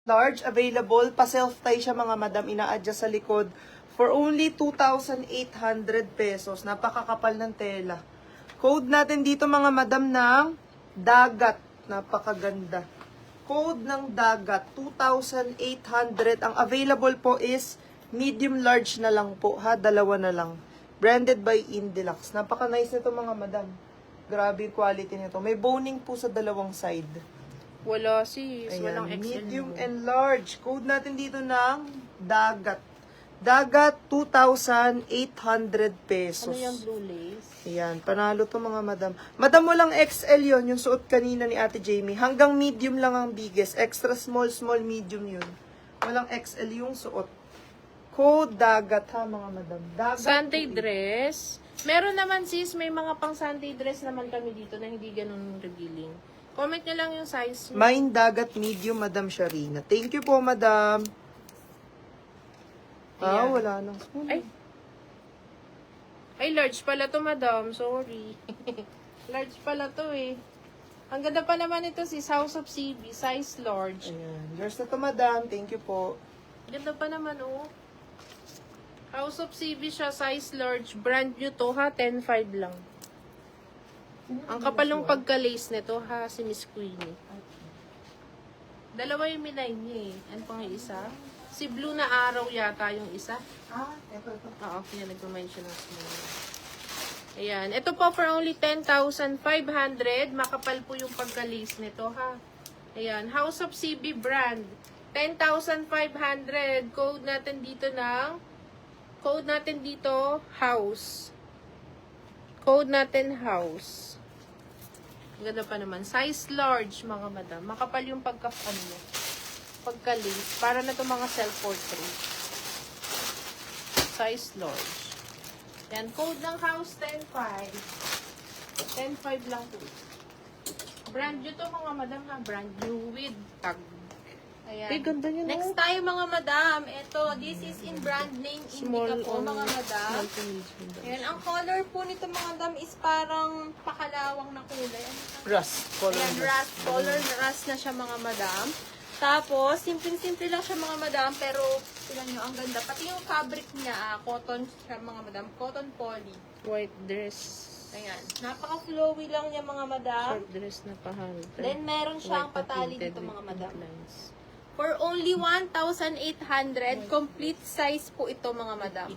Large, available. Pa-self-tie siya mga madam. Ina-adjust sa likod. For only 2,800 pesos. Napakakapal ng tela. Code natin dito mga madam ng dagat. Napakaganda. Code ng dagat. 2,800. Ang available po is medium large na lang po. Ha? Dalawa na lang. Branded by Indilux. Napaka-nice nito mga madam. Grabe yung quality nito. May boning po sa dalawang side. Wala sis. Ayan, Walang XL. medium and large. Code natin dito ng dagat. Dagat, 2,800 pesos. Ano yung blue lace? Ayan, panalo to mga madam. Madam, walang XL yon yung suot kanina ni Ate Jamie. Hanggang medium lang ang biggest. Extra small, small, medium yun. Walang XL yung suot. Code dagat ha mga madam. Dagat. Sunday dress. Meron naman sis, may mga pang Sunday dress naman kami dito na hindi ganun revealing. Comment nyo lang yung size nyo. Mine dagat medium, Madam Sharina. Thank you po, madam. Ah, Ayan. wala nang spoon. Ay, large pala to, madam. Sorry. Large pala to eh. Ang ganda pa naman ito sis, House of CB, size large. Ayan. Yours na to, madam. Thank you po. Ganda pa naman oh. House of CB siya, size large. Brand new to ha, 10.5 lang. Ang kapal ng pagka-lace nito ha, si Miss Queenie. Dalawa yung minay niya eh. Ano pang yung isa? Si Blue na Araw yata yung isa. Ah, ito. Oo, yan nagpa-mention ng small. Ayan. Ito po for only 10,500. Makapal po yung pagka-lace nito ha. Ayan. House of CB brand. 10,500. Code natin dito, house. Code natin, house. Ganda pa naman. Size large, mga madam. Makapal yung pagka-lace. Para na to mga self-portrait. Size large. Yan. Code ng house, 10.5. 10.5 lang po. Brand new to, mga madam ha. Brand new with tag. Ayan. Ay, ganda niya. Next tayo mga madam, ito, this is in brand name Indica po mga madam. Small to medium. Ayan, ang color po nito mga madam is parang pakalawang na kulay. Ano ka? Rust. Color Ayan, rust color, rust na siya mga madam. Tapos, simple-simple lang siya mga madam, pero tignan nyo, ang ganda. Pati yung fabric niya, cotton siya mga madam, cotton poly. White dress. Ayan, napaka-flowy lang niya mga madam. Short dress na pahangit. Then, meron siyang White na patali tinted dito with mga madam. lines. For only 1,800, complete size po ito mga madam.